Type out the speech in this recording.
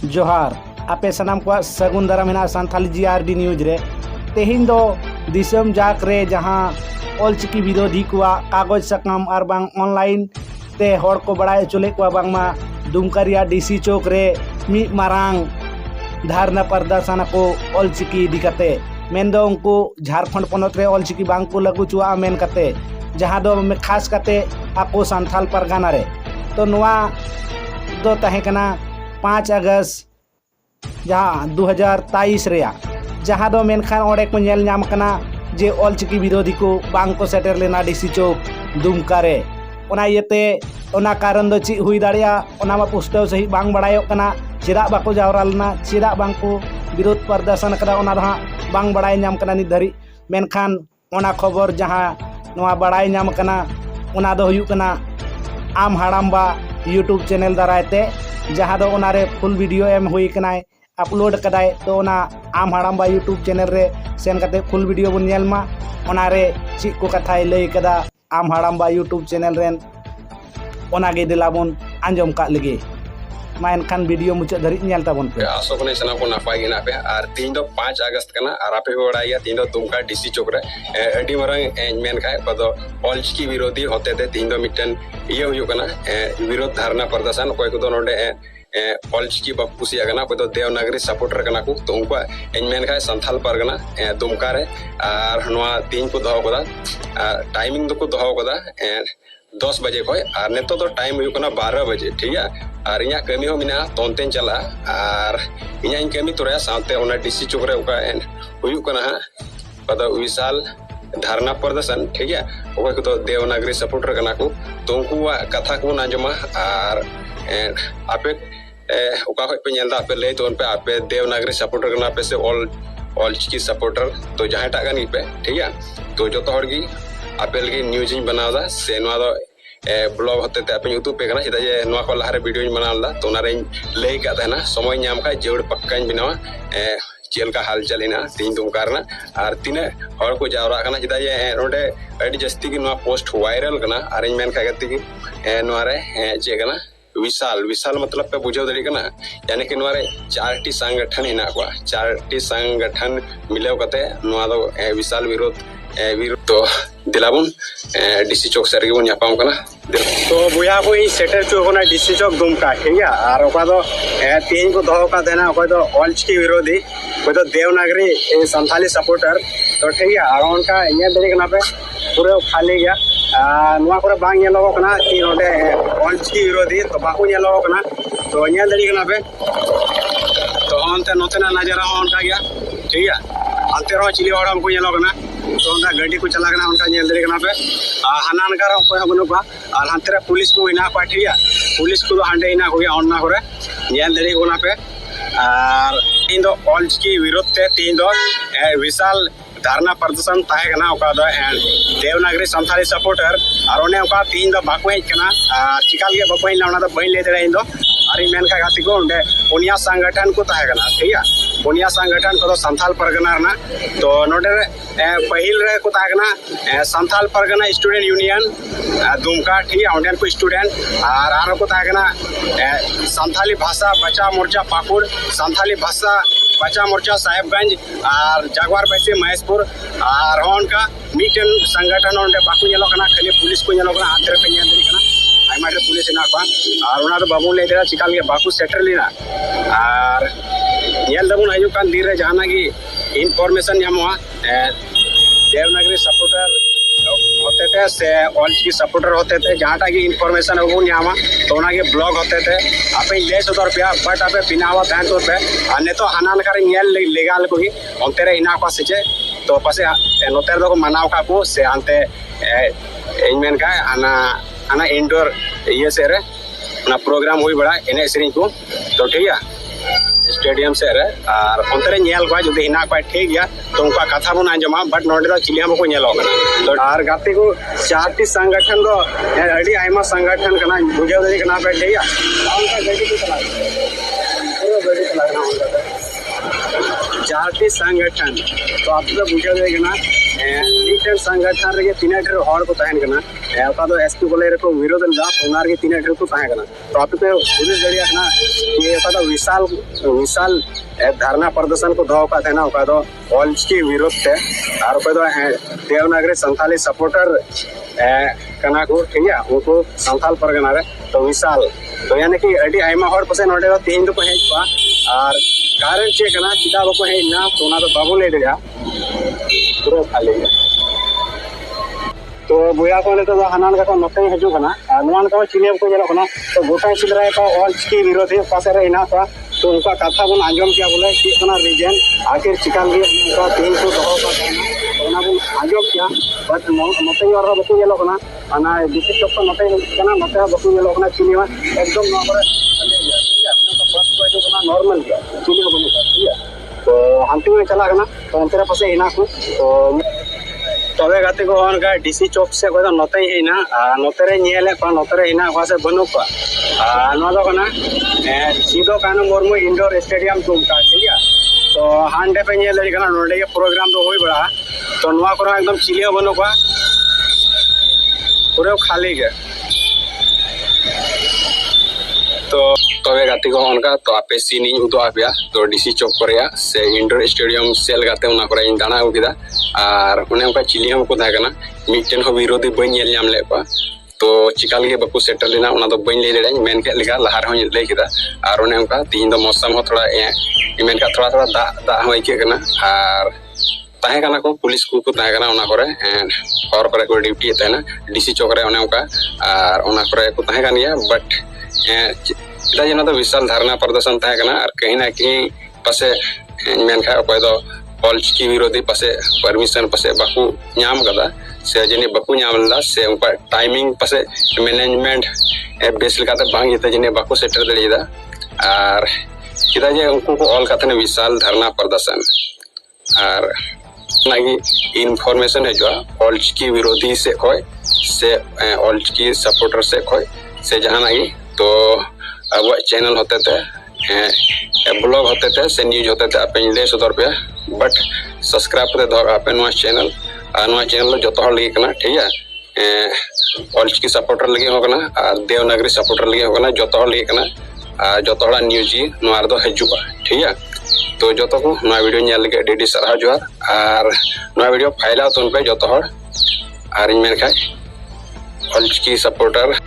जोहार आपे सनाम को सगुन दारा मेना सानथाली जीआरडी न्यूज रे तेहिन दो दिसम जाक रे जहां ऑलचिकी विरोधी को कागज साकाम और बांग ऑनलाइन ते होड़ को बड़ाय चले को बांगमा दुमकारिया डीसी चौक रे मी मारांग धारणा प्रदर्शन को ऑलचिकी दिकते मेन दो उनको झारखंड पोनत रे ऑलचिकी बांग को लागू चुआ मेन कते जहां दो में खास कते आपो सानथाल परगाना रे तो नवा दो तहे कना 5 अगस्त जहाँ 2023 रे जहाँ दो मेनखान ओडे को नेल नाम कना जे ऑलचिकी विरोधी को बांग को सेटर लेना डीसी चौक दुमका रे ओना येते ओना कारण दो ची हुई दाड़िया ओना मा पुस्तव सही बांग बड़ायो कना चिदा बाको जावरा लेना चिदा बांग को विरोध प्रदर्शन कदा ओना दहा बांग बड़ाय नाम कना नि धरी मेनखान ओना खबर जहाँ नवा बड़ाय नाम कना ओना दो हुयु कना आम हाड़ामबा यूट्यूब चैनल दारायते जहाँ दो ओनारे फुल वीडियो एम हुई कनाय अपलोड कदाय तो ओना आम हाड़ामबा यूट्यूब चैनल रे सेन कते फुल वीडियो बन नेल मा ओनारे ची को कथाय लई कदा आम हाड़ामबा यूट्यूब चैनल रेन ओनागे दिलाबन आंजम का लगे मा एनखान वीडियो मुचाद धरि नेल ताबन पे आसो कने सना को नापाय गिना पे आर तीन दो 5 अगस्त कना आर आपे बड़ाया तीन दो दुमका डीसी चौक रे एडी मरंग मेन खाय पदो ऑलचिकी विरोधी होते ते तीन दो मिटन ये हुयो कना विरोध धारणा प्रदर्शन कोय को दो नोडे ऑलचिकी बकुसिया कना कोय दो देवनागरी सपोर्टर कना को तो उनको मेन खाय संथाल परगना दुमका रे आर नवा तीन को दहो कदा टाइमिंग दो को दहो कदा 10 बजे को और नेतो तो टाइम हुयो कना 12 बजे ठीक है और इया कमी हो मिना तोनतेन चला और इया कमी तोरा साथे ओना डीसी चौक रे ओका हुयो कना पदा विशाल धारणा प्रदर्शन ठीक है ओका को तो देवनागरी सपोर्टर कना को तो उनको कथा को नाजमा और आपे ओका पे नेलदा पे ले तो पे आपे देवनागरी सपोर्टर कना पे से ऑलचिकी सपोर्टर तो जहां टा गनी पे ठीक है तो जो तो हड़गी आपे लगी न्यूज इन बनावदा से नवा दो ब्लॉग होते ते आपे यूट्यूब पे कना इदा जे नवा को लहारे वीडियो बनावदा तो नारे लई का देना समय नाम का जेड़ पक्का बनावा चेल का हाल चलिना तीन दुमकारना और तीन हर को जावरा कना चिदा जे नोडे अडी जस्ती की नवा पोस्ट वायरल कना और मेन का गति की नवा रे जे कना विशाल मतलब पे बुझाव दड़ी कना यानी कि नवा रे 4टी संगठन हिना को 4टी संगठन मिलेव कते नवा दो विशाल विरोध तो दिलाबुन डीसी चौक सर गे यापाम कना तो बुया को सेटर चौकना डीसी चौक दुमका ठीक है और ओका दो तीन को दहो का देना ओका दो ऑलचिकी विरोधी कोई तो देवनागरी संथाली सपोर्टर तो ठीक है और उनका ये दड़ी कना पे पूरे खाली गया नुआ करे बांग येलो कना कि नोडे ऑलचिकी विरोधी तो बाकू येलो कना तो ये दड़ी कना पे तो हमते नोतेना नजर उनका गया ठीक है अंते रो चिली वाड़ा हमको येलो कना तो उनका गाड़ी को चला कना उनका नेल दड़ी कना पे हनान कर कोई बनु का और हंतरे पुलिस को इना पा ठीक है पुलिस को हांडे इना को ऑन करे नेल दड़ी कोना पे और तीन दो ऑलचिकी विरोध ते तीन दो विशाल धारणा प्रदर्शन ताहे कना ओका दो देवनागरी संथाली सपोर्टर और ओने ओका तीन दो बाको हेज कना चिकाल के बाको हेज ना तो बई ले दड़े इन दो और मेन का गाती को उंडे पुनिया संगठन को ताहे कना ठीक है पुनिया संगठन को तो संथाल परगना ना तो नोडे पहिल रे को ताहे कना संथाल परगना स्टूडेंट यूनियन दुमका ठीक है ओंडे को स्टूडेंट और को ताहे कना संथाली भाषा बचा मोर्चा पाकुड़ संथाली भाषा बचा मोर्चा साहेबगंज और जागवार बैसे महेशपुर और उनका मीटन संगठन उनके बाकू नेलो कना खाली पुलिस को नेलो कना आंतर पे नेल कना आइमा रे पुलिस इना को और उना तो बाबू ले देरा चिकाल के बाकू सेटर लेना और नेल दबुन आयु कान दिन रे जाना की इंफॉर्मेशन यामवा देवनागरी सपोर्टर होते थे से ऑलचिकी सपोर्टर होते थे जहाँ की इंफॉर्मेशन हो नामा तो के ब्लॉग होते थे आप ले सदर पे बट आप बिना तहन तो पे ने तो हाना कर लेगाल को ही अंते रे हिना को से तो पासे नोतेर दो मनाव का को से अंते मेन का आना इंडोर ये से रे ना प्रोग्राम हुई बड़ा एने सेरिंग को तो ठीक है स्टेडियम से रे और अंतरे नेल को जुदी हिना को ठीक गया तो उनका कथा बन आंजमा बट नोडे दो चिलिया को नेलो तो और गाते को 4टी संगठन दो अड़ी आइमा संगठन कना बुझाव दे कना पे ठीक है उनका गाड़ी को चला पूरा गाड़ी चला 4टी संगठन तो आप तो बुझाव दे कना ᱢᱤᱫᱴᱮᱱ ᱥᱚᱝᱜᱚᱴᱷᱚᱱ ᱨᱮᱜᱮ ᱛᱤᱱᱟᱹᱜ ᱰᱷᱮᱨ ᱦᱚᱲ ᱠᱚ ᱛᱟᱦᱮᱱ ᱠᱟᱱᱟ ᱚᱠᱟ ᱫᱚ ᱮᱥᱯᱤ ᱵᱚᱞᱮ ᱨᱮᱠᱚ ᱵᱤᱨᱳᱫ ᱞᱮᱫᱟ ᱚᱱᱟ ᱨᱮᱜᱮ ᱛᱤᱱᱟᱹᱜ ᱰᱷᱮᱨ ᱠᱚ ᱛᱟᱦᱮᱸ ᱠᱟᱱᱟ ᱛᱚ ᱟᱯᱮ ᱯᱮ ᱦᱩᱫᱤᱥ ᱫᱟᱲᱮᱭᱟᱜ ᱠᱟᱱᱟ ᱡᱮ ᱚᱠᱟ ᱫᱚ विशाल धरना प्रदर्शन को दो का था ऑल चिकी विरोध थे और अकोय दो देवनागरी संथाली सपोर्टर कना को ठीक है उनको संथाल परगना रे तो विशाल तो यानी कि अडी आयमा हर पसे नोडे दो तीन को हेज पा और कारण चे कना चिदा बको हेज ना तो ना तो बाबू ले दिया पूरा खाली तो बुया को तो हनान का नते हजू कना नवान का चिनियम को जेलो कना तो गोटा चिलरा का ऑल चिकी विरोधी पासे रे इना का तो उनका कथा बन आंजम किया बोले कि कना रीजन आखिर चिकाल लिए उनका तीन को दो का कना बन आंजम किया बट नते और बको जेलो कना अना दिस चोक नते कना नते बको जेलो कना चिनिया एकदम नो करे चले गया ठीक है उनका बस को जो कना नॉर्मल गया चिनिया बनो ठीक है तो हंती में चला कना तो अंतरा पासे इना को तो तबे गाते को उनका डीसी चौक से कोई नते ही ना नते रे नियले को नते रे इना को से बनु को नो दो कना सीधो कानो मुर्मू इंडोर स्टेडियम तुमका ठीक है तो हांडे पे नियले कना नोडे प्रोग्राम तो होई बड़ा तो नवा को एकदम चिलिया बनु को पूरे खाली के तो तबे गाते को उनका तो आपे सीनी उदो आपिया तो डीसी चौक कोरिया से इंडोर स्टेडियम सेल गाते उना कोरा इन दाना उकिदा और उन्हें उनका चिलिया को थाकना मिटन हो विरोधी बई नेल नाम ले पा तो चिकाल के बकु सेटल लेना उना तो बई ले लेडा मेन के लेगा लहार हो ले किदा और उन्हें उनका तीन दो मौसम हो थोड़ा मेन का थोड़ा थोड़ा दा हो के कना और ताहे कना को पुलिस को ताहे कना उना करे और करे को ड्यूटी ताहे डीसी चौक रे उन्हें उनका और उना करे को ताहे कनिया बट इतना जना तो विशाल धरना प्रदर्शन था और कहीं ना कहीं पासे मेनखा अकोय दो ऑल चिकी विरोधी पासे परमिशन पासे बाकू नाम कदा से जने बाकू नाम लदा से उनका टाइमिंग पासे मैनेजमेंट बेस लेकाते बांग इते जने बाकू सेटर दड़ीदा और किदा जे उनको को ऑल काथने विशाल धरना प्रदर्शन और नागी इन्फॉर्मेशन है जो ऑल चिकी विरोधी से कोई से ऑल चिकी सपोर्टर से कोई से जहां नागी तो अब चैनल होते थे ब्लॉग होते थे से न्यूज होते थे आप ले सदर पे बट सब्सक्राइब कर दो आप चैनल जो तो लगे कना ठीक है ऑल चिकी सपोर्टर लगे होगना देवनागरी सपोर्टर लगे होगना जो तो लगे कना जो तो न्यूज नोर दो हजुबा ठीक है तो जो तो को ना वीडियो नेल लगे डेडी सरहा जोहार और ना वीडियो फाइल आउट उन पे जो तो और इन मेन खाय ऑल चिकी सपोर्टर